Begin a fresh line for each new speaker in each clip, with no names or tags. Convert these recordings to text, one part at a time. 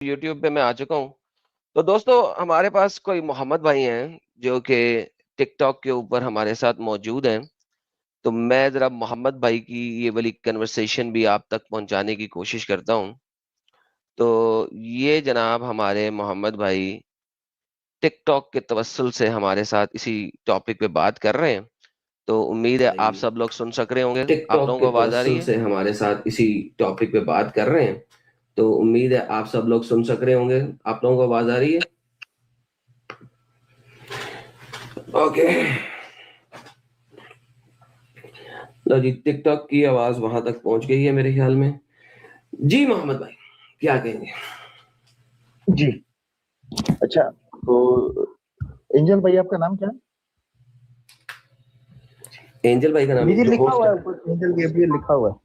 YouTube پہ میں آ چکا ہوں. تو دوستو ہمارے پاس کوئی محمد بھائی ہیں جو کہ ٹک ٹاک کے اوپر ہمارے ساتھ موجود ہیں. تو میں ذرا محمد بھائی کی یہ والی کنورسیشن بھی آپ تک پہنچانے کی کوشش کرتا ہوں. تو یہ جناب ہمارے محمد بھائی ٹک ٹاک کے توسل سے ہمارے ساتھ اسی ٹاپک پہ بات کر رہے ہیں. تو امید ہے آپ سب لوگ سن سک رہے ہوں گے.
ٹک
آپ
ٹاک
لوگوں
کے
کو آواز آ رہی
توسل
ہے؟
سے ہمارے ساتھ اسی ٹاپک پہ بات کر رہے ہیں. تو امید ہے آپ سب لوگ سن سک رہے ہوں گے. آپ لوگوں کو آواز آ رہی ہے؟ اوکے لو جی، ٹک ٹاک کی آواز وہاں تک پہنچ گئی ہے میرے خیال میں. جی محمد بھائی کیا کہیں گے؟
جی اچھا، تو اینجل بھائی آپ کا نام کیا ہے؟
اینجل بھائی کا نام
جی
جو
لکھا
ہوسٹ
ہوا
ہے.
ہے اوپر اینجل گیبریل لکھا ہوا ہے.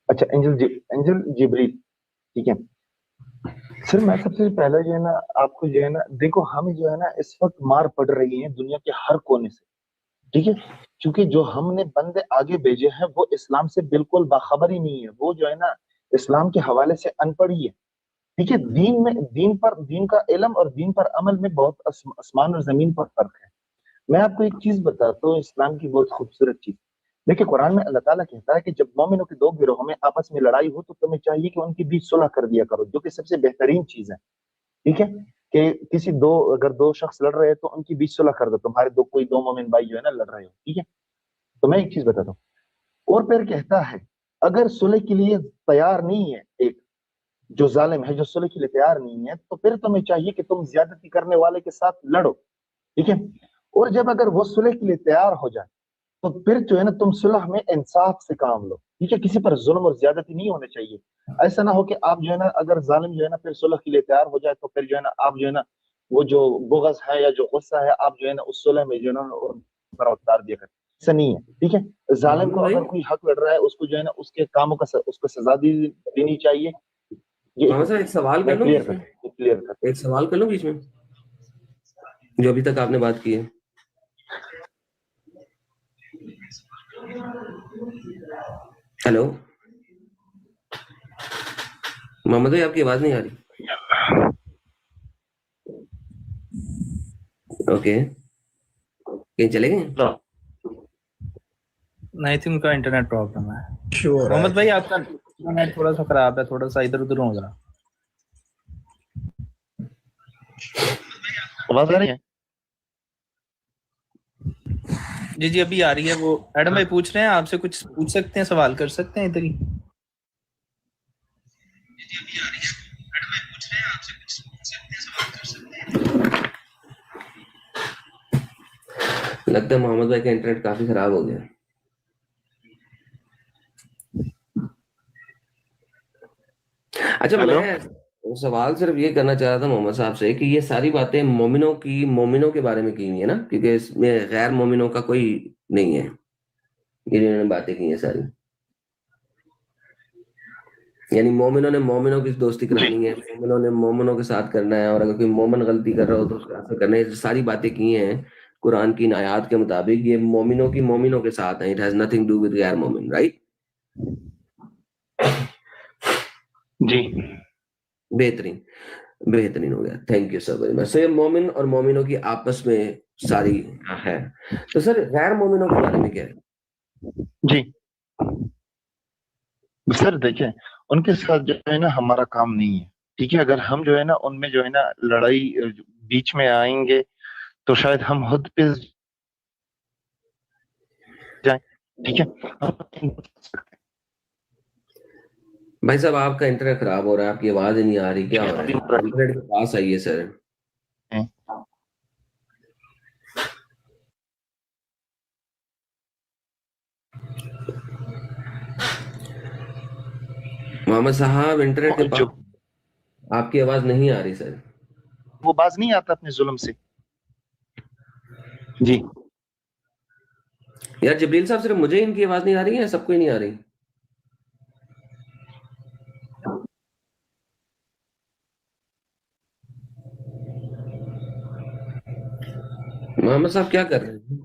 اچھا اینجل جبریل، ٹھیک ہے. سر میں سب سے پہلے جو ہے نا آپ کو جو ہے نا دیکھو، ہم جو ہے نا اس وقت مار پڑ رہی ہیں دنیا کے ہر کونے سے، ٹھیک ہے. کیونکہ جو ہم نے بندے آگے بھیجے ہیں وہ اسلام سے بالکل باخبر ہی نہیں ہے. وہ جو ہے نا اسلام کے حوالے سے ان پڑھ ہی ہے، ٹھیک ہے. دین کا علم اور دین پر عمل میں بہت آسمان اور زمین پر فرق ہے. میں آپ کو ایک چیز بتاتا ہوں، اسلام کی بہت خوبصورت چیز. دیکھیں قرآن میں اللہ تعالیٰ کہتا ہے کہ جب مومنوں کے دو گروہوں میں آپس میں لڑائی ہو تو تمہیں چاہیے کہ ان کے بیچ صلح کر دیا کرو، جو کہ سب سے بہترین چیز ہے، ٹھیک ہے. کہ اگر دو شخص لڑ رہے ہیں تو ان کے بیچ صلح کر دو. تمہارے کوئی دو مومن بھائی جو ہے نا لڑ رہے ہو، ٹھیک ہے. تو میں ایک چیز بتاتا ہوں، اور پھر کہتا ہے اگر صلح کے لیے تیار نہیں ہے ایک جو ظالم ہے، جو صلح کے لیے تیار نہیں ہے، تو پھر تمہیں چاہیے کہ تم زیادتی کرنے والے کے ساتھ لڑو، ٹھیک ہے. اور جب اگر وہ صلح کے لیے تیار ہو جائے تو پھر جو ہے نا تم صلح میں انصاف سے کام لو، ٹھیک ہے. کسی پر ظلم اور زیادتی نہیں ہونے چاہیے. ایسا نہ ہو کہ آپ جو ہے نا اگر ظالم جو ہے نا پھر صلح کے لیے تیار ہو جائے تو پھر جو ہے نا آپ جو ہے نا وہ جو بغض ہے یا جو غصہ ہے آپ جو ہے نا اس صلح میں جو ہے نا پر اتار دیا کریں. ایسا نہیں ہے، ٹھیک ہے. ظالم
محمد
کو
بھائی،
اگر کوئی حق لڑ رہا ہے اس کو جو ہے نا اس کے کاموں کا اس کو سزا دینی چاہیے. یہ
محمد صاحب ایک سوال کر
میں
لوں بیچ میں.
کلیئر کر
ایک سوال کر لوں بیچ میں جو ابھی تک آپ نے بات کی ہے. ہیلو محمد بھائی، آپ کی آواز نہیں آ رہی. اوکے کہیں چلے گئے؟
نہیں تھی، ان کا انٹرنیٹ پرابلم ہے. محمد بھائی آپ کا انٹرنیٹ تھوڑا سا خراب ہے، تھوڑا سا ادھر ادھر ہو ذرا.
آواز آ رہی ہے؟
جی جی ابھی آ رہی ہے. وہ ایڈم بھائی پوچھ رہے ہیں آپ سے کچھ پوچھ سکتے ہیں، سوال کر سکتے ہیں ادھر ہی.
لگتا ہے محمد بھائی کا انٹرنیٹ کافی خراب ہو گیا. اچھا میں سوال صرف یہ کرنا چاہ رہا تھا محمد صاحب سے کہ یہ ساری باتیں مومنوں کے بارے میں کی ہوئی ہے نا، کیونکہ اس میں غیر مومنوں کا کوئی نہیں ہے. یہ انہوں نے باتیں کی ہیں ساری، یعنی مومنوں نے مومنوں کی دوستی کرانی ہے، مومنوں نے مومنوں کے ساتھ کرنا ہے، اور اگر کوئی مومن غلطی کر رہا ہو تو اس کا ایسا کرنا ہے. ساری باتیں کی ہیں قرآن کی آیات کے مطابق. یہ مومنوں کے ساتھ ہیں. It has nothing do with غیر مومن، رائٹ؟
جی
بہترین ہو گیا. Thank you sir very much. So یہ مومن اور مومنوں کی آپس میں ساری ہے. تو سر غیر مومنوں کے بارے میں کیا ہے؟
جی سر دیکھیں، ان کے ساتھ جو ہے نا ہمارا کام نہیں ہے، ٹھیک ہے. اگر ہم جو ہے نا ان میں جو ہے نا لڑائی بیچ میں آئیں گے تو شاید ہم خود پہ جائیں، ٹھیک ہے.
بھائی صاحب آپ کا انٹرنیٹ خراب ہو رہا ہے، آپ کی آواز ہی نہیں آ رہی. کیا ہو رہا ہے؟ انٹرنیٹ کے پاس آئیے سر. محمد صاحب انٹرنیٹ کے پاس آپ کی آواز نہیں آ رہی سر.
وہ باز نہیں آتا اپنے ظلم سے. جی
یار جبریل صاحب صرف مجھے ان کی آواز نہیں آ رہی ہے، سب کو ہی نہیں آ رہی. محمد صاحب کیا کر رہے ہیں؟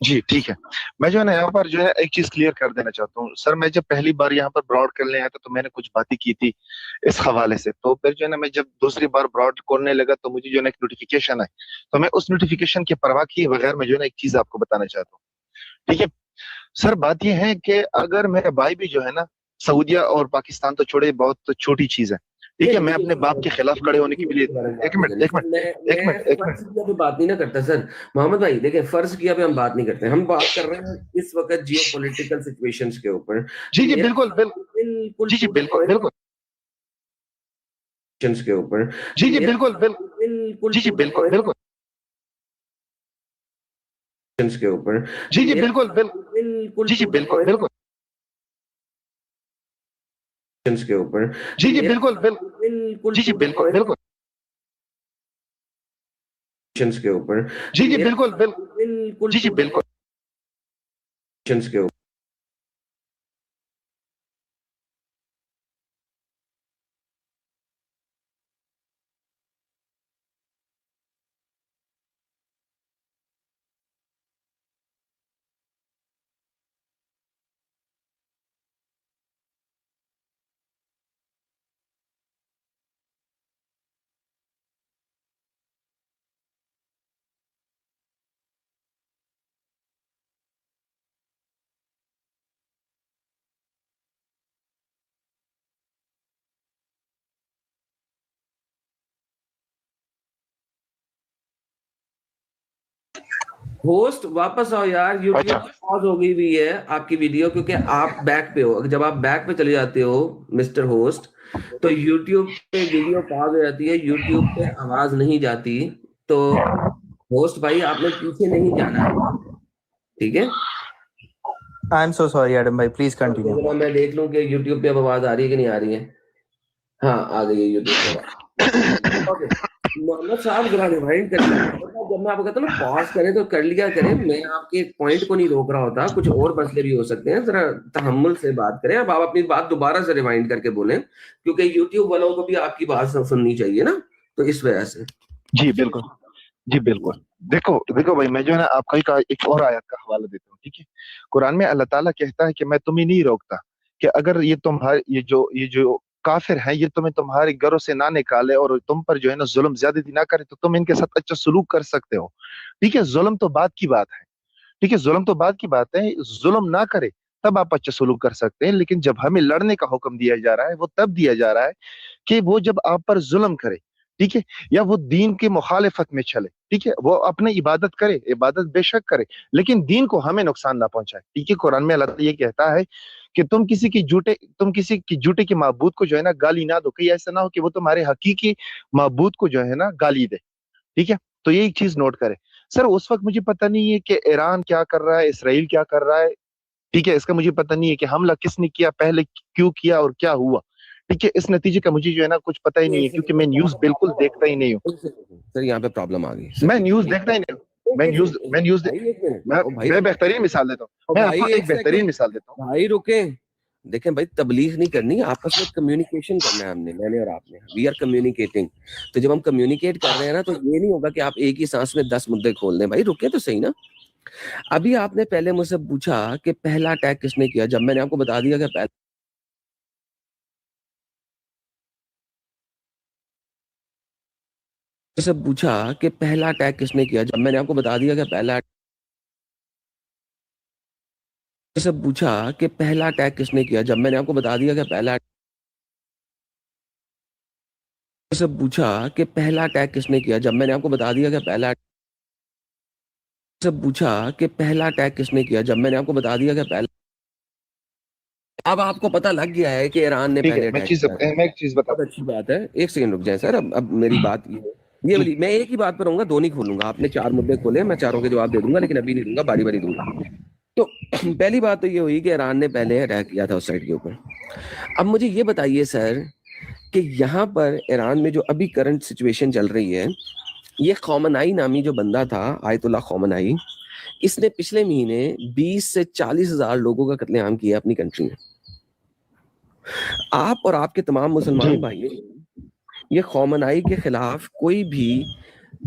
جی ٹھیک ہے. میں جو ہے نا یہاں پر جو ہے ایک چیز کلیئر کر دینا چاہتا ہوں سر. میں جب پہلی بار یہاں پر براڈ کرنے آیا تھا تو میں نے کچھ باتیں کی تھی اس حوالے سے. تو پھر جو ہے نا میں جب دوسری بار براڈ کرنے لگا تو مجھے جو ہے نا ایک نوٹیفیکیشن آئی. تو میں اس نوٹیفیکیشن کی پرواہ کیے بغیر میں جو ہے نا ایک چیز آپ کو بتانا چاہتا ہوں. ٹھیک ہے سر. بات یہ ہے کہ اگر میرے بھائی بھی جو ہے نا سعودیہ اور پاکستان تو چھوڑے بہت چھوٹی چیز ہے. ٹھیک ہے میں اپنے باپ کے خلاف کھڑے ہونے کے لیے ایک منٹ
بات نہیں نہ کرتا سر. محمد بھائی دیکھیں فرض کیا پہ ہم بات نہیں کرتے. ہم بات کر رہے ہیں اس وقت جیو پولیٹیکل سچویشنز کے اوپر.
جی جی بالکل بالکل جی جی بالکل بالکل
کے اوپر
جی جی بالکل بالکل جی جی بالکل بالکل
کے اوپر
جی جی بالکل بالکل جی جی بالکل بالکل
کے اوپر
جی جی بالکل بالکل جی جی بالکل بالکل
کے اوپر
جی جی بالکل بالکل جی جی بالکل
کے اوپر ہوسٹ واپس آؤ یار. یوٹیوب پاز ہو گئی ہوئی ہے آپ کی ویڈیو کیونکہ آپ بیک پہ ہو. جب آپ بیک پہ چلے جاتے ہو مسٹر ہوسٹ تو یوٹیوب پہ ویڈیو پاز ہو جاتی ہے. یوٹیوب پہ آواز نہیں جاتی. تو ہوسٹ بھائی آپ نے پیچھے نہیں جانا ہے. ٹھیک ہے
I am so sorry Adam بھائی پلیز کنٹینیو.
میں دیکھ لوں کہ یوٹیوب پہ اب آواز آ رہی ہے کہ نہیں آ رہی ہے. ہاں آ گئی ہے یوٹیوب پہ. محمد صاحب ذرا ریوائنڈ کریں. جب میں آپ کو کہتا ہوں نا پاز کریں تو کر لیا کریں. میں آپ کے پوائنٹ کو نہیں روک رہا ہوتا. کچھ اور مسئلے بھی ہو سکتے ہیں. ذرا تحمل سے بات کریں. اب آپ اپنی بات دوبارہ سے ریوائنڈ کر کے بولیں کیونکہ یوٹیوب والوں کو بھی آپ کی بات سننی چاہیے نا. تو اس وجہ سے
جی بالکل جی بالکل. دیکھو بھائی میں جو ہے نا آپ کا ایک اور آیت کا حوالہ دیتا ہوں. ٹھیک ہے قرآن میں اللہ تعالیٰ کہتا ہے کہ میں تمہیں نہیں روکتا کہ اگر یہ تمہارے یہ جو کافر ہیں یہ تمہیں تمہارے گھروں سے نہ نکالے اور تم پر جو ہے نا ظلم زیادتی نہ کرے تو تم ان کے ساتھ اچھا سلوک کر سکتے ہو. ٹھیک ہے ظلم تو بات کی بات ہے. ٹھیک ہے ظلم تو بات کی بات ہے. ظلم نہ کرے تب آپ اچھا سلوک کر سکتے ہیں. لیکن جب ہمیں لڑنے کا حکم دیا جا رہا ہے وہ تب دیا جا رہا ہے کہ وہ جب آپ پر ظلم کرے. ٹھیک ہے یا وہ دین کے مخالفت میں چلے. ٹھیک ہے وہ اپنے عبادت کرے. عبادت بے شک کرے لیکن دین کو ہمیں نقصان نہ پہنچائے. ٹھیک ہے قرآن میں اللہ تعالیٰ یہ کہتا ہے کہ تم کسی کی جھوٹے کے معبود کو جو ہے نا گالی نہ دو. کہیں ایسا نہ ہو کہ وہ تمہارے حقیقی معبود کو جو ہے نا گالی دے. ٹھیک ہے تو یہ ایک چیز نوٹ کرے. سر اس وقت مجھے پتہ نہیں ہے کہ ایران کیا کر رہا ہے اسرائیل کیا کر رہا ہے. ٹھیک ہے اس کا مجھے پتہ نہیں ہے کہ حملہ کس نے کیا پہلے کیوں کیا اور کیا ہوا. ٹھیک ہے اس نتیجے کا مجھے جو ہے نا کچھ پتہ ہی نہیں ہے کیونکہ میں نیوز بالکل دیکھتا ہی نہیں ہوں.
سر یہاں پہ پرابلم آ گئی.
میں نیوز دیکھتا ہی نہیں ہوں. میں بہترین مثال دیتا ہوں. میں آپ کو ایک بہترین مثال دیتا ہوں.
بھائی رکیں. دیکھیں بھائی تبلیغ نہیں کرنی. آپس میں کمیونیکیشن کرنا ہے. میں نے اور آپ نے وی آر کمیونیکیٹنگ. تو جب ہم کمیونیکیٹ کر رہے ہیں نا تو یہ نہیں ہوگا کہ آپ ایک ہی سانس میں 10 مدعے کھول دیں. بھائی رکے تو صحیح نا. ابھی آپ نے پہلے مجھ سے پوچھا کہ پہلا اٹیک کس نے کیا. جب میں نے آپ کو بتا دیا کہ سے پوچھا کہ پہلا اٹیک کس نے کیا. جب میں نے آپ کو بتا دیا کہ پہلا اٹیک کس نے کیا. جب میں نے آپ کو بتا دیا کہ پہلا اٹیک کس نے کیا. جب میں نے آپ کو بتا دیا کہ پہلا اٹیک کس نے کیا. جب میں نے آپ کو بتا دیا کہ اب آپ کو پتہ لگ گیا ہے کہ ایران نے پہلے اٹیک کیا.
میں ایک چیز بتا.
بہت اچھی بات ہے. ایک سیکنڈ رک جائیں سر. اب میری بات یہ والی میں ایک ہی بات پر رہوں گا. دو نہیں کھولوں گا. آپ نے 4 مدعے کھولے. میں چاروں کے جواب دے دوں گا لیکن ابھی نہیں دوں گا. باری دوں گا. تو پہلی بات تو یہ ہوئی کہ ایران نے پہلے اٹیک کیا تھا اس سائڈ کے اوپر. اب مجھے یہ بتائیے سر کہ یہاں پر ایران میں جو ابھی کرنٹ سچویشن چل رہی ہے یہ خامنائی نامی جو بندہ تھا آیت اللہ خامنائی اس نے پچھلے مہینے 20 سے 40 ہزار لوگوں کا قتل عام کیا اپنی کنٹری میں. آپ اور آپ کے تمام مسلمان بھائی یہ خامنائی کے خلاف کوئی بھی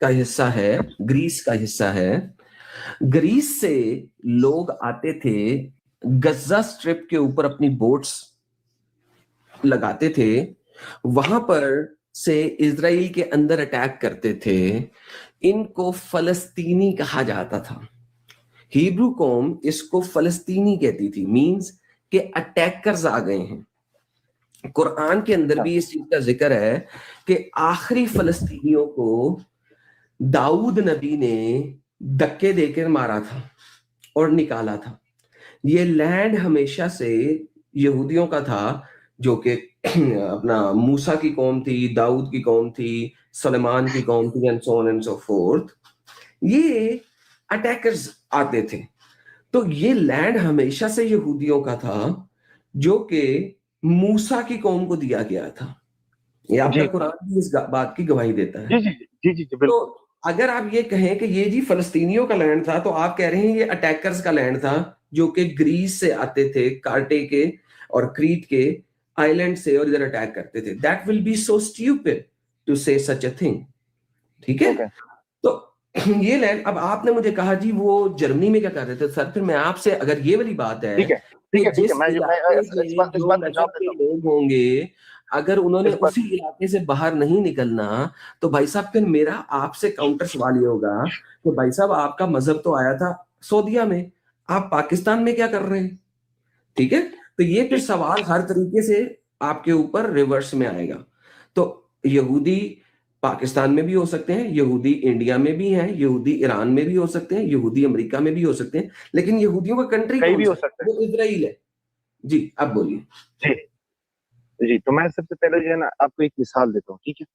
کا حصہ ہے, گریس کا حصہ ہے. گریس سے لوگ آتے تھے, غزہ اسٹرپ کے اوپر اپنی بوٹس لگاتے تھے, وہاں پر سے اسرائیل کے اندر اٹیک کرتے تھے. ان کو فلسطینی کہا جاتا تھا. ہیبرو قوم اس کو فلسطینی کہتی تھی, مینز کہ اٹیکرز آ گئے ہیں. قرآن کے اندر بھی اس چیز کا ذکر ہے کہ آخری فلسطینیوں کو داؤد نبی نے دھکے دے کر مارا تھا اور نکالا تھا. یہ لینڈ ہمیشہ سے یہودیوں کا تھا, جو کہ اپنا موسیٰ کی قوم تھی, داؤد کی قوم تھی, سلیمان کی قوم تھی, and so on and so forth. یہ اٹیکرز آتے تھے. تو یہ لینڈ ہمیشہ سے یہودیوں کا تھا, جو کہ موسیٰ کی قوم کو دیا گیا تھا. یہ آپ کا قرآن بھی اس بات کی گواہی دیتا ہے.
جی
تو اگر آپ یہ کہیں کہ یہ جی فلسطینیوں کا لینڈ تھا, تو آپ کہہ رہے ہیں یہ اٹیکرز کا لینڈ تھا, جو کہ گریس سے آتے تھے, کارٹے کے اور کریٹ کے آئیلینڈ سے, اور ادھر اٹیک کرتے تھے. That will be so stupid to say such a thing. ٹھیک ہے. تو یہ لینڈ, اب آپ نے مجھے کہا جی وہ جرمنی میں کیا کر رہے تھے. سر پھر میں آپ سے, اگر یہ والی بات ہے, لوگ ہوں گے, اگر انہوں نے اسی علاقے سے باہر نہیں نکلنا, تو بھائی صاحب پھر میرا آپ سے کاؤنٹر سوال یہ ہوگا کہ بھائی صاحب آپ کا مذہب تو آیا تھا سعودیہ میں, آپ پاکستان میں کیا کر رہے ہیں. ٹھیک ہے. تو یہ پھر سوال ہر طریقے سے آپ کے اوپر ریورس میں آئے گا. تو یہودی پاکستان میں بھی ہو سکتے ہیں, یہودی انڈیا میں بھی ہیں, یہودی ایران میں بھی ہو سکتے ہیں, یہودی امریکہ میں بھی ہو سکتے ہیں, لیکن یہودیوں کا کنٹری
کہیں بھی ہو سکتا ہے,
وہ اسرائیل ہے. جی اب بولیے.
جی تو میں سب سے پہلے جو ہے نا آپ کو ایک مثال دیتا ہوں. ٹھیک ہے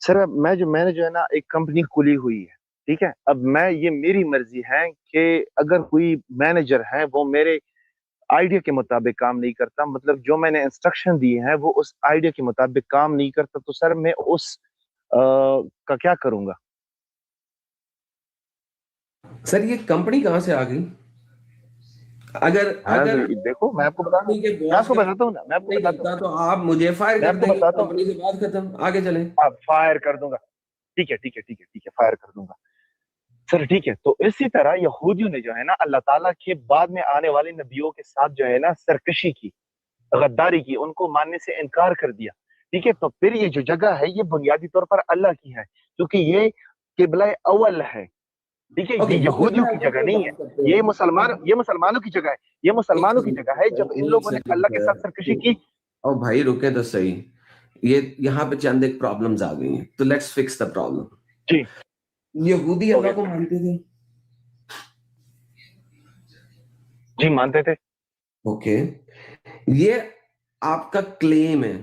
سر, میں نے جو ہے نا ایک کمپنی کھلی ہوئی ہے. ٹھیک ہے. اب یہ میری مرضی ہے کہ اگر کوئی مینیجر ہے وہ میرے آئیڈیا کے مطابق کام نہیں کرتا, مطلب جو میں نے انسٹرکشن دی ہے وہ اس آئیڈیا کے مطابق کام نہیں کرتا, تو سر میں اس کا کیا کروں گا.
سر یہ کمپنی کہاں سے آ گئی؟ اگر
دیکھو میں آپ کو بتاتا ہوں نا, میں آپ کو بتاتا ہوں,
تو آپ مجھے فائر کر دیں گے, کمپنی سے بات ختم, آگے چلیں.
آپ فائر کر دوں گا. ٹھیک ہے فائر کر دوں گا سر. ٹھیک ہے. تو اسی طرح یہودیوں نے جو ہے نا اللہ تعالیٰ کے بعد میں آنے والے نبیوں کے ساتھ جو ہے نا سرکشی کی, غداری کی, ان کو ماننے سے انکار کر دیا. ٹھیک ہے. تو پھر یہ جو جگہ ہے یہ بنیادی طور پر اللہ کی ہے, کیونکہ یہ قبلہ اول ہے. ٹھیک ہے. یہ یہودیوں کی جگہ نہیں ہے, یہ مسلمانوں کی جگہ ہے. یہ مسلمانوں کی جگہ ہے. جب ان لوگوں نے اللہ کے ساتھ سرکشی کی.
او بھائی رکے تو صحیح, یہاں پہ چند ایک پرابلمز آ گئی ہیں, تو لیٹس فکس دا پرابلم.
جی
یہودی اللہ کو مانتے تھے.
جی مانتے تھے.
اوکے. یہ آپ کا کلیم ہے,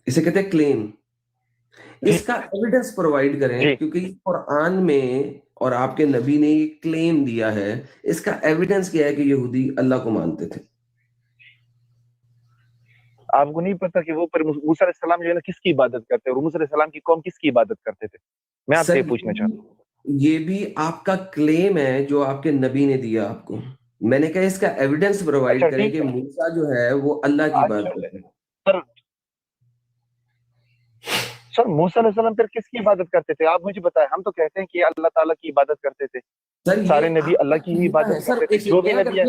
اسے کہتے ہیں کلیم. اس کا ایویڈنس پرووائڈ کریں, کیونکہ قرآن میں اور آپ کے نبی نے یہ کلیم دیا ہے. اس کا ایویڈنس کیا ہے کہ یہودی اللہ کو مانتے تھے؟
آپ کو نہیں پتا کہ وہ پر موسیٰ علیہ السلام جو ہے نا کس کی عبادت کرتے ہیں, اور موسیٰ علیہ السلام کی قوم کس کی عبادت کرتے تھے؟ میں آپ سے پوچھنا چاہتا ہوں.
یہ بھی آپ کا کلیم ہے جو آپ کے نبی نے دیا آپ کو. میں نے کہا اس کا ایویڈنس پرووائڈ کریں کہ موسیٰ جو ہے وہ اللہ کی عبادت کرتے ہیں.
سر موسیٰ علیہ السلام پھر کس کی عبادت کرتے تھے؟ آپ مجھے بتائیں. ہم تو کہتے ہیں کہ اللہ تعالیٰ کی عبادت کرتے تھے. سارے نبی اللہ کی ہی عبادت کرتے تھے. جو بھی نبی ہے,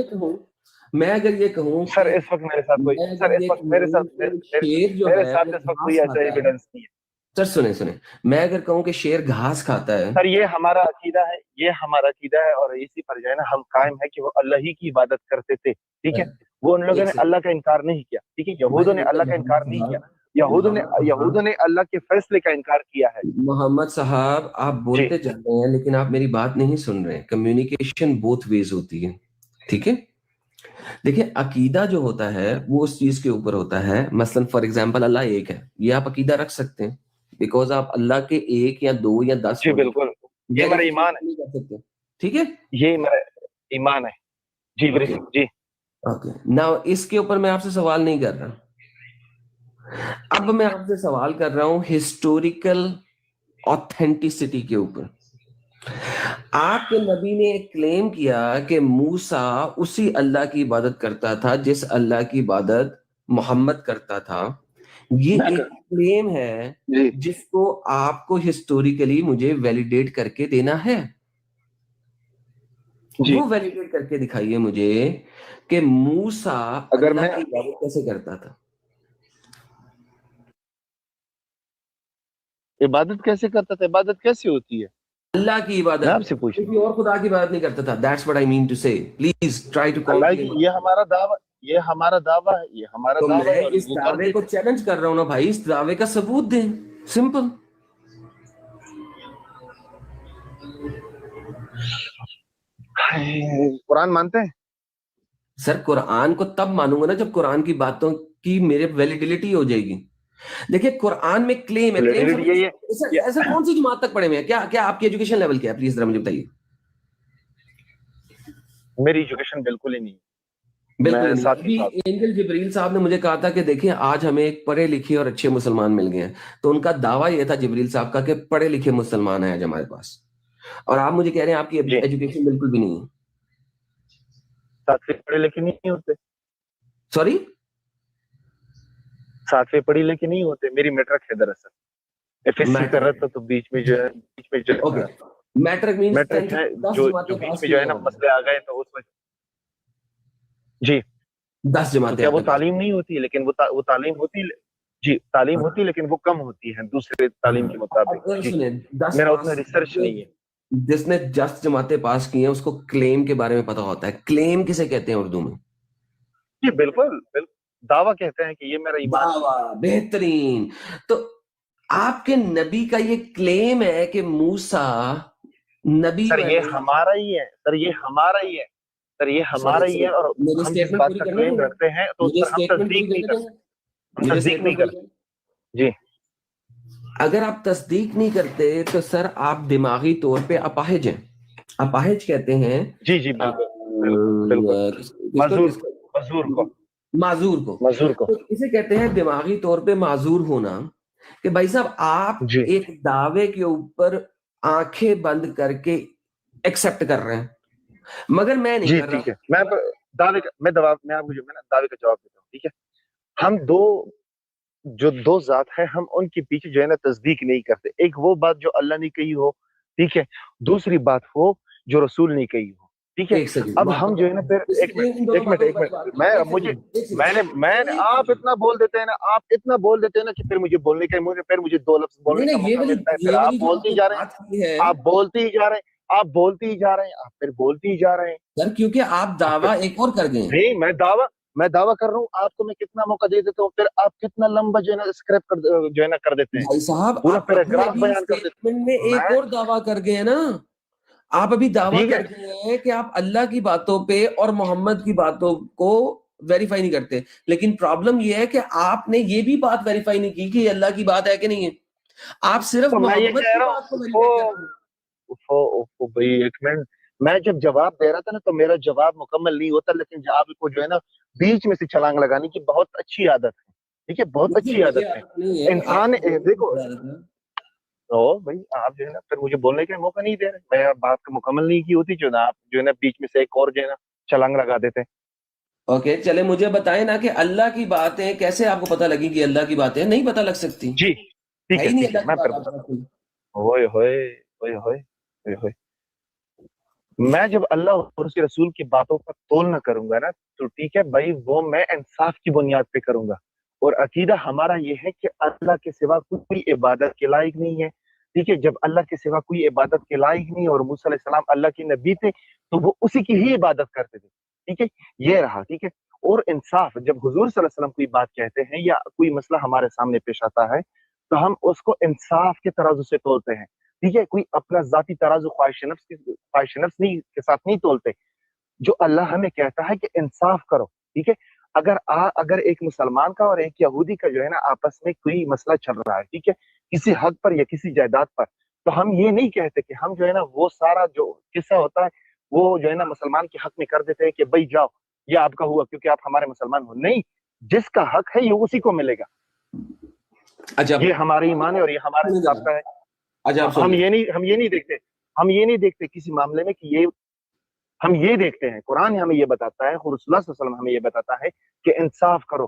میں اگر یہ کہوں
سر اس وقت میرے ساتھ کوئی ایسا ایویڈنس نہیں ہے.
سر سنیں, میں اگر کہوں کہ شیر گھاس کھاتا ہے,
سر یہ ہمارا عقیدہ ہے, اور اسی پر جو ہے نا ہم قائم ہے کہ وہ اللہ ہی کی عبادت کرتے تھے. ٹھیک ہے. وہ ان لوگوں نے اللہ کا انکار نہیں کیا. ٹھیک ہے. یہودوں نے اللہ کا انکار نہیں کیا. یہودوں نے اللہ کے فیصلے کا انکار کیا ہے.
محمد صاحب آپ بولتے جاتے ہیں لیکن آپ میری بات نہیں سن رہے. کمیونیکیشن بوتھ ویز ہوتی ہے. ٹھیک ہے. دیکھیں عقیدہ جو ہوتا ہے وہ اس چیز کے اوپر ہوتا ہے. مثلا فار ایگزامپل اللہ ایک ہے, یہ آپ عقیدہ رکھ سکتے ہیں, بیکاز آپ اللہ کے ایک یا دو یا 10
جی بالکل, یہ میرا ایمان
ہے. ٹھیک ہے,
یہ میرا ایمان ہے. جی جی
اوکے. ناؤ اس کے اوپر میں آپ سے سوال نہیں کر رہا. اب میں آپ سے سوال کر رہا ہوں ہسٹوریکل آتھینٹسٹی کے اوپر. آپ کے نبی نے ایک کلیم کیا کہ موسیٰ اسی اللہ کی عبادت کرتا تھا جس اللہ کی عبادت محمد کرتا تھا. یہ ایک کلیم ہے جس کو آپ کو ہسٹوریکلی مجھے ویلیڈیٹ کر کے دینا ہے. وہ ویلیڈیٹ کر کے دکھائیے مجھے کہ موسیٰ اللہ کی عبادت کیسے کرتا تھا.
عبادت کیسے کرتا تھا؟ عبادت کیسی ہوتی ہے؟
اللہ کی عبادت.
میں آپ سے پوچھ
کسی اور خدا کی عبادت نہیں کرتا تھا. That's what I mean to say. Please try to call me.
یہ ہمارا دعویٰ ہے، یہ ہمارا
تو
دعویٰ
میں
ہے.
اس دعوے کو چیلنج کر رہا ہوں نا بھائی، اس دعوے کا ثبوت دیں. سمپل.
قرآن مانتے ہیں
سر قرآن کو تب مانوں گا نا جب قرآن کی باتوں کی میرے ویلیڈیٹی ہو جائے گی. دیکھیں قرآن میں کلیم ہے. ایسا کون سی جماعت تک پڑھے ہوئے ہیں؟ کیا آپ کی ایجوکیشن لیول کیا ہے؟ پلیز ذرا مجھے بتائیے.
میری ایجوکیشن بالکل ہی نہیں.
بالکل. ابھی اینجل جبریل صاحب نے مجھے کہا تھا کہ دیکھیں آج ہمیں ایک پڑھے لکھے اور اچھے مسلمان مل گئے ہیں. تو ان کا دعویٰ یہ تھا جبریل صاحب کا کہ پڑھے لکھے مسلمان ہیں آج ہمارے پاس، اور آپ مجھے کہہ رہے ہیں آپ کی ایجوکیشن بالکل بھی نہیں ہے.
ساتویں پڑھے لکھے نہیں ہوتے.
سوری،
ساتویں پڑھی لکھے نہیں ہوتے. میری میٹرک ہے دراصل. FSC کر رہا تھا تو بیچ میں جو ہے
میٹرک مینس
میٹرک ہے جو بیچ میں جو ہے نا مسئلے آ گئے تو اس میں جی
10 جماعتیں.
کیا وہ تعلیم نہیں ہوتی؟ لیکن وہ تعلیم ہوتی. جی تعلیم ہوتی لیکن وہ کم ہوتی ہے دوسرے تعلیم کے مطابق. میرا اتنا ریسرچ نہیں ہے.
جس نے 10 جماعتیں پاس کی ہیں اس کو کلیم کے بارے میں پتا ہوتا ہے. کلیم کسے کہتے ہیں اردو میں؟
جی بالکل دعویٰ کہتے ہیں کہ یہ میرا ایمان.
دعویٰ. بہترین. تو آپ کے نبی کا یہ کلیم ہے کہ موسیٰ نبی.
سر یہ ہمارا ہی ہے. سر یہ ہمارا ہی ہے. سر یہ ہمارا ہی ہے. اور ہم جس بات کا کلیم رکھتے ہیں تو اس پر ہم تصدیق نہیں کرتے. جی
اگر آپ تصدیق نہیں کرتے تو سر آپ دماغی طور پہ اپاہج ہیں. اپاہج کہتے ہیں
جی جی بالکل معذور کو
اسے کہتے ہیں دماغی طور پہ معذور ہونا. کہ بھائی صاحب آپ ایک دعوے کے اوپر آنکھیں بند کر کے ایکسپٹ کر رہے ہیں مگر میں نہیں کر رہا.
ٹھیک ہے میں آپ کو دعوے کا جواب دیتا ہوں. ٹھیک ہے ہم دو ذات ہیں، ہم ان کے پیچھے جو ہے نا تصدیق نہیں کرتے. ایک وہ بات جو اللہ نے کہی ہو، ٹھیک ہے، دوسری بات ہو جو رسول نے کہی ہو. ٹھیک ہے اب ہم جو ہے نا پھر ایک منٹ میں آپ اتنا بول دیتے ہیں نا کہ پھر مجھے بولنے کا پھر مجھے 2 لفظ بولنے کا موقع ملتا ہے. پھر آپ بولتے ہی جا رہے ہیں آپ بولتے ہی جا رہے ہیں
سر کیونکہ آپ دعویٰ ایک اور کر گئے.
نہیں میں دعویٰ کر رہا ہوں. آپ کو میں کتنا موقع دے دیتا ہوں پھر آپ کتنا لمبا جو ہے نا اسکریپ جو ہے نا کر دیتے ہیں.
بھائی صاحب
پورا پیراگراف بیان کر دیتے ہیں.
میں ایک اور دعویٰ کر گئے نا. آپ ابھی دعویٰ کر گئے ہیں کہ آپ اللہ کی باتوں پہ اور محمد کی باتوں کو ویریفائی نہیں کرتے. لیکن پرابلم یہ ہے کہ آپ نے یہ بھی بات ویریفائی نہیں کی کہ یہ اللہ کی بات ہے کہ نہیں ہے. آپ صرف محمد کی بات کو ویریفائی کر رہے ہیں.
ایک منٹ میں جب جواب دے رہا تھا نا تو میرا جواب مکمل نہیں ہوتا. لیکن آپ کو جو ہے نا بیچ میں سے چھلانگ لگانے کی بہت اچھی عادت ہے. ٹھیک ہے بہت اچھی عادت ہے. انسان دیکھو بھائی آپ جو ہے نا پھر مجھے بولنے کا موقع نہیں دے رہے. میں بات کو مکمل نہیں کی ہوتی جو نا آپ جو ہے نا بیچ میں سے ایک اور جو ہے نا چھلانگ لگا دیتے.
اوکے چلے مجھے بتائیں نا کہ اللہ کی باتیں کیسے آپ کو پتہ لگی کہ اللہ کی باتیں نہیں پتہ لگ سکتی.
جی ٹھیک ہے میں پھر بتاتا ہوں. میں جب اللہ اور اس کے رسول کی باتوں کا تول نہ کروں گا نا تو ٹھیک ہے بھائی وہ میں انصاف کی بنیاد پہ کروں گا. اور عقیدہ ہمارا یہ ہے کہ اللہ کے سوا کوئی عبادت کے لائق نہیں ہے. ٹھیک ہے جب اللہ کے سوا کوئی عبادت کے لائق نہیں اور موسیٰ علیہ السلام اللہ کے نبی تھے تو وہ اسی کی ہی عبادت کرتے تھے. ٹھیک ہے یہ رہا. ٹھیک ہے اور انصاف جب حضور صلی اللہ علیہ وسلم کوئی بات کہتے ہیں یا کوئی مسئلہ ہمارے سامنے پیش آتا ہے تو ہم اس کو انصاف کے ترازو سے تولتے ہیں. ٹھیک ہے کوئی اپنا ذاتی ترازو خواہش نفس کے ساتھ نہیں تولتے. جو اللہ ہمیں کہتا ہے کہ انصاف کرو. ٹھیک ہے اگر ایک مسلمان کا اور ایک یہودی کا جو ہے نا آپس میں کوئی مسئلہ چل رہا ہے ٹھیک ہے کسی حق پر یا کسی جائیداد پر تو ہم یہ نہیں کہتے کہ ہم جو ہے نا وہ سارا جو قصہ ہوتا ہے وہ جو ہے نا مسلمان کے حق میں کر دیتے ہیں کہ بھائی جاؤ یہ آپ کا ہوا کیونکہ آپ ہمارے مسلمان ہو. نہیں جس کا حق ہے یہ اسی کو ملے گا. یہ ہمارا ایمان ہے اور یہ ہمارا حساب کا ہے. ہم یہ نہیں دیکھتے کسی معاملے میں کہ یہ ہم یہ دیکھتے ہیں قرآن ہمیں یہ بتاتا ہے اور رسول اللہ صلی اللہ علیہ وسلم ہمیں یہ بتاتا ہے کہ انصاف کرو.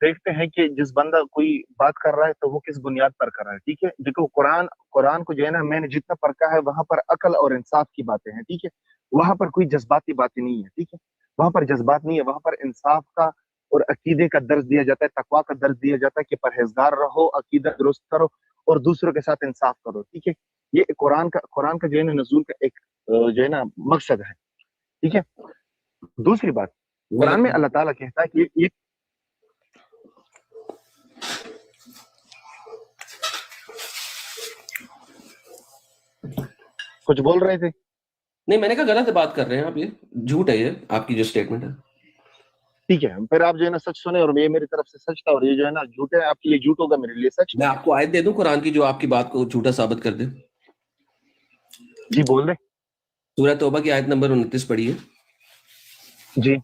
دیکھتے ہیں کہ جس بندہ کوئی بات کر رہا ہے تو وہ کس بنیاد پر کر رہا ہے. ٹھیک ہے, دیکھو قرآن کو جو ہے نا میں نے جتنا پرکھا ہے وہاں پر عقل اور انصاف کی باتیں ہیں. ٹھیک ہے, وہاں پر کوئی جذباتی باتیں نہیں ہے. ٹھیک ہے, وہاں پر جذبات نہیں ہے, وہاں پر انصاف کا اور عقیدے کا درس دیا جاتا ہے, تقویٰ کا درس دیا جاتا ہے کہ پرہیزگار رہو, عقیدہ درست کرو اور دوسروں کے ساتھ انصاف کرو. ٹھیک ہے, یہ قرآن کا جو ہے نا نزول کا ایک جو ہے نا مقصد ہے. ٹھیک ہے, دوسری بات قرآن میں اللہ تعالیٰ کہتا ہے کہ یہ کچھ بول رہے تھے.
نہیں, میں نے کہا غلط بات کر رہے ہیں آپ, یہ جھوٹ ہے, یہ آپ کی جو اسٹیٹمنٹ ہے.
ٹھیک ہے, پھر آپ جو ہے نا سچ سنیں اور یہ میری طرف سے سچ تھا اور یہ جو ہے نا جھوٹ ہے, آپ کے لیے جھوٹ ہوگا, میرے لیے سچ.
میں آپ کو آیت دے دوں قرآن کی جو آپ کی بات کو جھوٹا ثابت کر دے.
جی بول دیں.
سورہ توبہ کی آیت نمبر 29 پڑھیے.
جی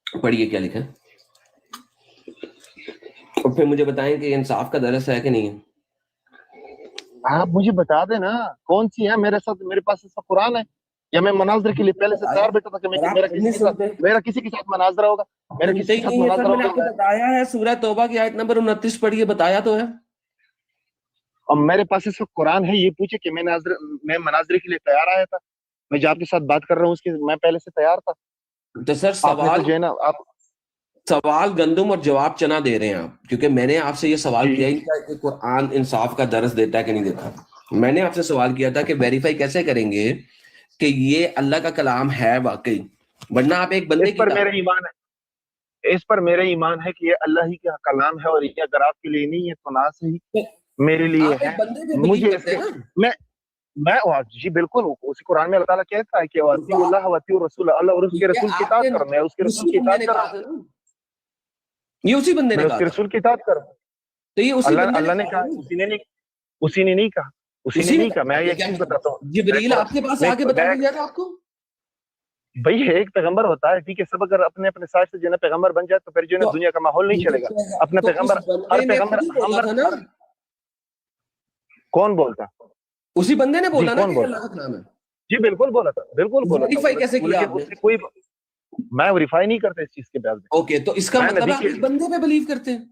پڑھیے کیا لکھا ہے, اور پھر مجھے بتائیں کہ انصاف کا درس ہے کہ نہیں ہے.
آپ مجھے بتا دیں نا کون سی ہے. میرے پاس ایسا قرآن ہے یا میں مناظر کے لیے پہلے سے تیار بیٹھا تھا کہ میرا کسی کے ساتھ مناظرہ ہوگا, میرا کسی کے ساتھ مناظرہ
میں نے آپ کو
ہوگا.
بتایا ہے سورہ توبہ کی آیت نمبر 29 پڑھیے, بتایا تو ہے.
اور میرے پاس ایسا قرآن ہے, یہ پوچھے کہ میں مناظرے کے لیے تیار آیا تھا, میں جو آپ کے ساتھ بات کر رہا ہوں اس کے میں پہلے سے تیار تھا.
تو سر سوال گندم اور جواب چنا دے رہے ہیں آپ, کیونکہ میں نے آپ سے یہ سوال کیا ہی تھا کہ قرآن انصاف کا درس دیتا ہے کہ نہیں دیتا. میں نے آپ سے سوال کیا تھا کہ ویریفائی کیسے کریں گے کہ یہ اللہ کا کلام ہے واقعی, ورنہ آپ ایک بندے
اس پر میرا ایمان ہے, اس پر میرا ایمان ہے کہ یہ اللہ ہی کا کلام ہے, اور یہ اگر آپ کے لیے نہیں ہے تو نہ صحیح میرے لیے ہے. مجھے میں جی بالکل, اسی قرآن میں اللہ تعالیٰ کہتا ہے کہ اطیعوا اللہ واطیعوا الرسول, اللہ اور اس کے رسول کی اطاعت کرو. میں اس کے رسول کی اطاعت کر رہا ہوں,
یہ اسی بندے نے
میں اس کے رسول کی اطاعت کر رہا ہوں.
تو یہ اسی
اللہ نے کہا, اسی نے نہیں کہا. میں ایک چیز بتاتا ہوں,
جبریل آپ کے پاس آ کے بتا دیا تھا آپ کو.
بھائی ایک پیغمبر ہوتا ہے, ٹھیک ہے, سب اگر اپنے اپنے ساتھ سے جو ہے پیغمبر بن جائے تو پھر جو ہے دنیا کا ماحول نہیں چلے گا. اپنا پیغمبر کون بولتا,
اسی بندے نے بولا نا کہ اللہ کا نام ہے.
جی بالکل بولا تھا, بالکل بولا تھا.
ویریفائی کیسے کیا آپ نے؟
کوئی میں ویریفائی نہیں کرتا اس چیز کے بعد.
اوکے, تو اس کا مطلب آپ اس بندے پہ بلیو کرتے ہیں.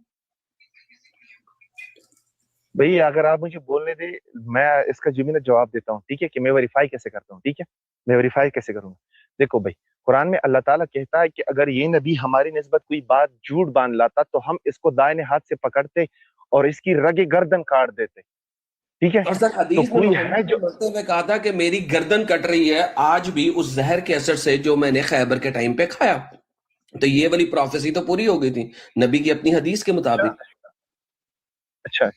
بھئی اگر آپ مجھے بولنے دیں میں اس کا جواب دیتا ہوں. ٹھیک ہے, کہ میں ویریفائی کیسے کرتا ہوں. ٹھیک ہے, میں ویریفائی کیسے کروں گا. دیکھو بھائی, قرآن میں اللہ تعالیٰ کہتا ہے کہ اگر یہ نبی ہماری نسبت کوئی بات جھوٹ باندھ لاتا تو ہم اس کو دائیں ہاتھ سے پکڑتے اور اس کی رگ گردن کاٹ دیتے. ٹھیک ہے,
اور سر حدیث میں جو بولتے ہوئے کہا تھا کہ میری گردن کٹ رہی ہے آج بھی اس زہر کے اثر سے جو میں نے خیبر کے ٹائم پہ کھایا. تو یہ والی پروفیسی تو پوری ہو گئی تھی نبی کی اپنی حدیث کے مطابق.
اچھا,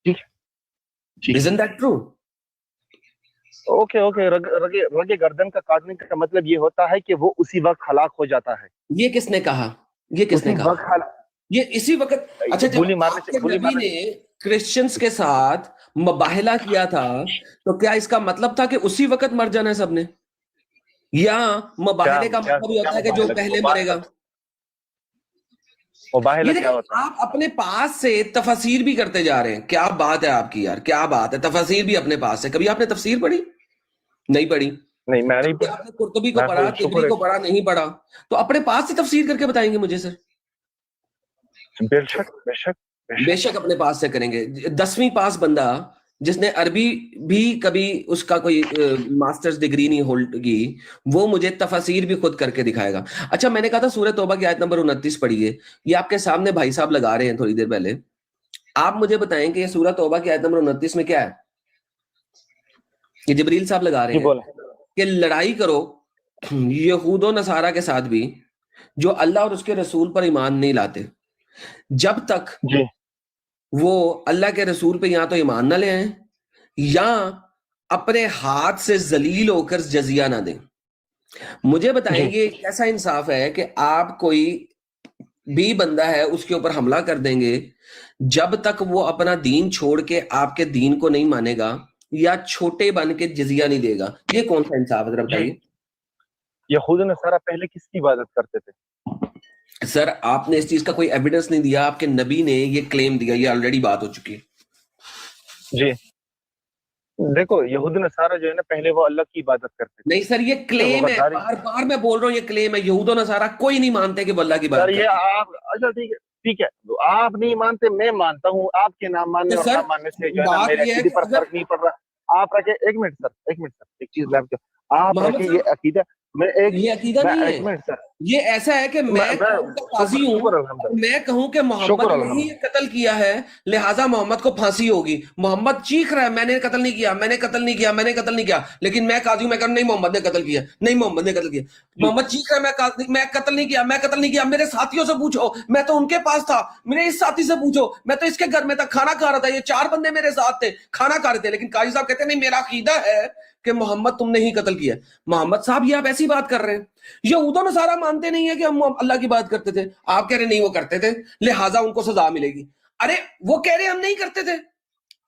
ٹھیک ہے,
isn't that true?
اوکے, رگ گردن کا کاٹنے کا مطلب یہ ہوتا ہے کہ وہ اسی وقت ہلاک ہو جاتا ہے.
یہ کس نے کہا, یہ اسی وقت. اچھا, جب نبی نے کرسچنز کے ساتھ مباہلہ کیا تھا تو کیا اس کا مطلب تھا کہ اسی وقت مر جانا ہے سب نے, یا مباہلے کا مطلب یہ ہوتا ہے کہ جو پہلے مرے گا؟ آپ اپنے پاس سے تفسیر بھی کرتے جا رہے ہیں. کیا بات ہے آپ کی یار, کیا بات ہے. تفسیر بھی اپنے پاس سے. کبھی آپ نے تفسیر پڑھی؟ نہیں پڑھی.
نہیں, میں نہیں پڑھی.
آپ نے قرطبی کو پڑھا, طبری کو پڑھا, نہیں پڑھا, تو اپنے پاس سے تفسیر کر کے بتائیں گے مجھے سر. بے شک اپنے پاس سے کریں گے. 10ویں پاس بندہ جس نے عربی بھی کبھی اس کا کوئی ماسٹرز ڈگری نہیں ہولڈ کی, وہ مجھے تفاسیر بھی خود کر کے دکھائے گا. اچھا, میں نے کہا تھا سورہ توبہ کی آیت نمبر 29 پڑھیے. یہ آپ کے سامنے بھائی صاحب لگا رہے ہیں تھوڑی دیر پہلے. آپ مجھے بتائیں کہ یہ سورہ توبہ کی آیت نمبر 29 میں کیا ہے. یہ جبریل صاحب لگا رہے ہیں کہ لڑائی کرو یہود و نصارہ کے ساتھ بھی جو اللہ اور اس کے رسول پر ایمان نہیں لاتے, جب تک وہ اللہ کے رسول پہ یا تو ایمان نہ لے آئیں یا اپنے ہاتھ سے ذلیل ہو کر جزیہ نہ دیں. مجھے بتائیں گے کیسا انصاف ہے کہ آپ کوئی بھی بندہ ہے اس کے اوپر حملہ کر دیں گے جب تک وہ اپنا دین چھوڑ کے آپ کے دین کو نہیں مانے گا یا چھوٹے بن کے جزیہ نہیں دے گا. یہ کون سا انصاف ہے ذرا بتائیے.
یہود و نصارہ پہلے کس کی عبادت کرتے تھے؟
سر آپ نے اس چیز کا کوئی ایویڈنس نہیں دیا. آپ کے نبی نے یہ کلیم دیا, یہ آلریڈی بات ہو چکی ہے.
جی دیکھو, یہود و نصارہ جو ہے نا پہلے وہ اللہ کی عبادت کرتے تھے.
نہیں سر, یہ کلیم ہے, بار بار میں بول رہا ہوں یہ کلیم ہے. یہود و نصارہ کوئی نہیں مانتے کہ وہ اللہ کی عبادت کرتے ہیں.
اچھا ٹھیک ہے, آپ نہیں مانتے, میں مانتا ہوں, آپ کے نام ماننے اور نہ ماننے سے جو ہے نا میرے عقیدے پر فرق نہیں پڑ رہا. آپ رکھے, ایک منٹ سر, ایک چیز میں آپ رکھے یہ عقیدہ, میں
یہ عقیدہ نہیں
ایک منٹ سر,
یہ ایسا ہے کہ میں قاضی ہوں, میں کہوں کہ محمد نے ہی قتل کیا ہے لہٰذا محمد کو پھانسی ہوگی. محمد چیخ رہا ہے میں نے قتل نہیں کیا, میں نے قتل نہیں کیا, میں نے قتل نہیں کیا, لیکن میں قاضی ہوں, میں کہوں نہیں محمد نے قتل کیا, نہیں محمد نے قتل کیا. محمد چیخ رہا ہے میں قتل نہیں کیا, میں قتل نہیں کیا. میرے ساتھیوں سے پوچھو, میں تو ان کے پاس تھا, میرے اس ساتھی سے پوچھو, میں تو اس کے گھر میں تھا, کھانا کھا رہا تھا, یہ 4 بندے میرے ساتھ تھے, کھانا کھا رہے تھے, لیکن قاضی صاحب کہتے ہیں نہیں میرا عقیدہ ہے کہ محمد تم نے ہی قتل کیا. محمد صاحب یہ آپ ایسی بات کر رہے ہیں. یہود و نصارہ مانتے نہیں ہے کہ ہم اللہ کی بات کرتے تھے, آپ کہہ رہے نہیں وہ کرتے تھے لہٰذا ان کو سزا ملے گی. ارے وہ کہہ رہے ہم نہیں کرتے تھے,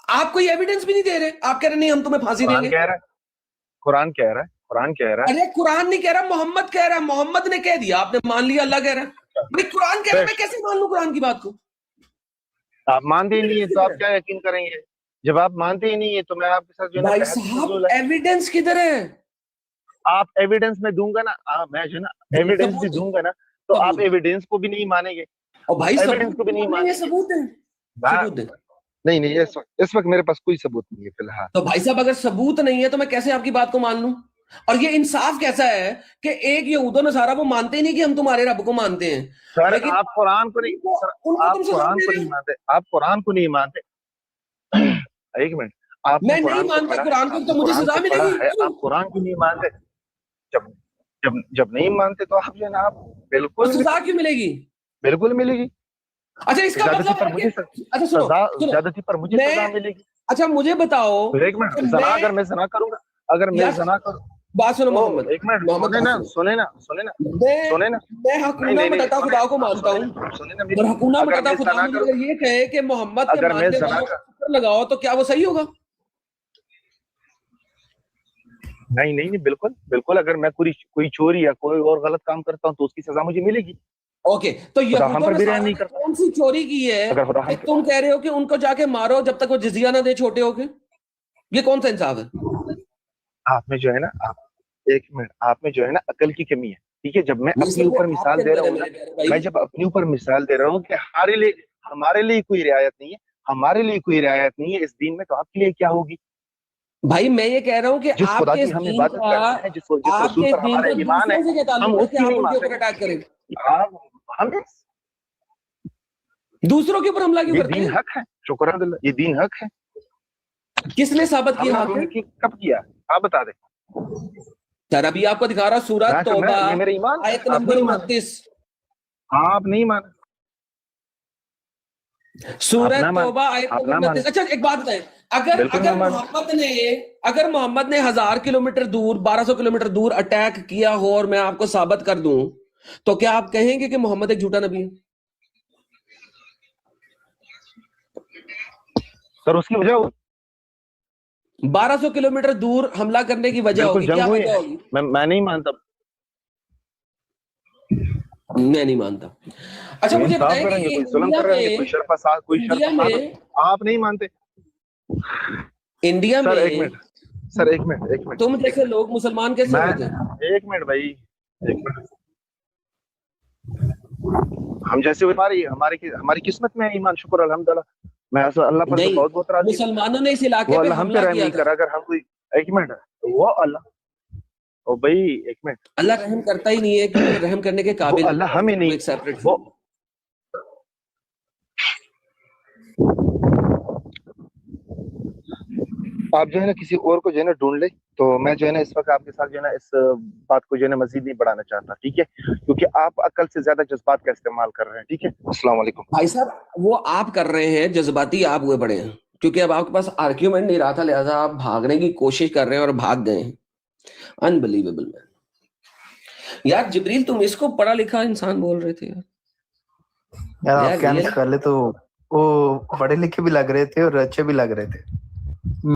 آپ کوئی ایویڈنس بھی نہیں دے رہے, آپ کہہ رہے نہیں ہم تمہیں پھانسی دیں گے.
قرآن کہہ رہا ہے.
ارے قرآن نہیں کہہ رہا, محمد کہہ رہا ہے. محمد نے کہہ دیا, آپ نے مان لیا اللہ کہہ رہا ہے. بھائی قرآن کہہ رہا ہے, میں کیسے مان لوں قرآن کی بات کو؟
آپ مانتے ہی نہیں ہیں تو آپ کیا یقین کریں گے؟ جب آپ مانتے ہی نہیں ہیں تو میں آپ کے ساتھ جو
بھائی صاحب ایویڈنس کدھر ہے؟
آپ ایویڈنس میں دوں گا نا, میں جو نا ایویڈنس بھی دوں گا نا, تو آپ ایویڈنس کو بھی نہیں مانیں گے.
اور بھائی
ایویڈنس کو بھی نہیں مانیں گے.
ثبوت ہے.
نہیں اس وقت میرے پاس کوئی ثبوت نہیں ہے فی الحال.
تو بھائی صاحب اگر ثبوت نہیں ہے تو میں کیسے آپ کی بات کو مان لوں؟ اور یہ انصاف کیسا ہے کہ ایک یہود و نصارہ وہ مانتے ہی نہیں کہ ہم تمہارے رب کو مانتے ہیں.
سر آپ قرآن کو نہیں مانتے, آپ قرآن کو نہیں مانتے. ایک منٹ, آپ
میں نہیں مانتا قرآن کو, تو مجھے سزا ملے گی.
آپ قرآن کو نہیں مانتے, جب نہیں مانتے تو آپ جو ہے نا آپ بالکل
سزا کیوں ملے گی؟
بالکل ملے گی.
اچھا اس کا مطلب
زیادتی پر مجھے سزا ملے گی.
اچھا مجھے بتاؤ,
ایک منٹ, اگر میں زنا کروں گا, اگر میں زنا کروں,
بات سنو محمد,
ایک منٹ سنیں نا,
میں حقونہ مٹاتا خدا کو مانتا ہوں, اور حقونہ مٹاتا خدا اگر یہ کہے کہ محمد کے ماننے والوں کو لگاؤ تو کیا وہ صحیح ہوگا؟
نہیں بالکل اگر میں کوئی چوری یا کوئی اور غلط کام کرتا ہوں تو اس کی سزا مجھے ملے گی.
اوکے, تو یہ کون سی چوری کی ہے کہ تم کہہ رہے ہو کہ ان کو جا کے مارو جب تک وہ جزیہ نہ دے چھوٹے ہو کے؟ یہ کون سا انصاف ہے؟
آپ میں جو ہے نا, ایک منٹ, آپ میں جو ہے نا عقل کی کمی ہے. ٹھیک ہے, جب میں اپنے اوپر مثال دے رہا ہوں, میں جب اپنے اوپر مثال دے رہا ہوں کہ ہمارے لیے کوئی رعایت نہیں ہے اس دین میں, تو آپ کے لیے کیا ہوگی؟
بھائی میں یہ کہہ رہا ہوں کہ آپ کے دین کا دوسروں کے اوپر حملہ کیوں کرتے ہیں؟
حق ہے, شکر الحمدللہ, یہ دین حق ہے.
کس نے ثابت کیا؟
کب کیا آپ بتا دیں.
سر ابھی آپ کو دکھا رہا سورہ توبہ آیت نمبر 29.
آپ نہیں مانا
سورہ توبہ آیت نمبر 29. اچھا ایک بات بتائیں, اگر محمد نے 1000 کلومیٹر دور 1200 کلومیٹر دور اٹیک کیا ہو اور میں آپ کو ثابت کر دوں تو کیا آپ کہیں گے کہ محمد ایک جھوٹا نبی ہے؟
سر اس کی وجہ
1200 کلومیٹر دور حملہ کرنے کی وجہ ہوگی, کیا وجہ ہوگی؟
میں نہیں مانتا.
میں نہیں مانتا. اچھا مجھے بتائیں کہ
آپ نہیں مانتے
انڈیا میں
سر ایک منٹ
تم جیسے لوگ مسلمان کیسے ہوتے ہیں؟
ایک منٹ بھائی, ہم جیسے ہماری قسمت میں ایمان, شکر الحمدللہ. میں اللہ پر بہت بہت راضی.
مسلمانوں نے اس علاقے پہ حملہ کیا تھا.
اگر ہم کوئی, ایک منٹ, وہ اللہ, او بھائی ایک منٹ,
اللہ رحم کرتا ہی نہیں ہے کہ رحم کرنے کے قابل
اللہ ہمیں نہیں.
ایک سیپریٹ
آپ جو ہے نا کسی اور کو جو ہے نا ڈھونڈ لے, تو میں جو ہے نا اس وقت آپ کے ساتھ جو ہے نا اس بات کو جو ہے نا مزید نہیں بڑھانا چاہتا. ٹھیک ہے, کیونکہ آپ عقل سے زیادہ جذبات کا استعمال کر رہے ہیں. ٹھیک ہے, السلام علیکم.
بھائی صاحب وہ آپ کر رہے ہیں, جذباتی آپ ہوئے پڑے ہیں, کیونکہ اب آپ کے پاس آرگیومنٹ نہیں رہا تھا, لہذا آپ بھاگنے کی کوشش کر رہے ہیں اور بھاگ گئے ہیں. انبلیویبل مین. یار جبریل تم اس کو پڑھا لکھا انسان بول رہے تھے
یار. آپ کیا کر لے تو وہ پڑھے لکھے بھی لگ رہے تھے اور اچھے بھی لگ رہے تھے.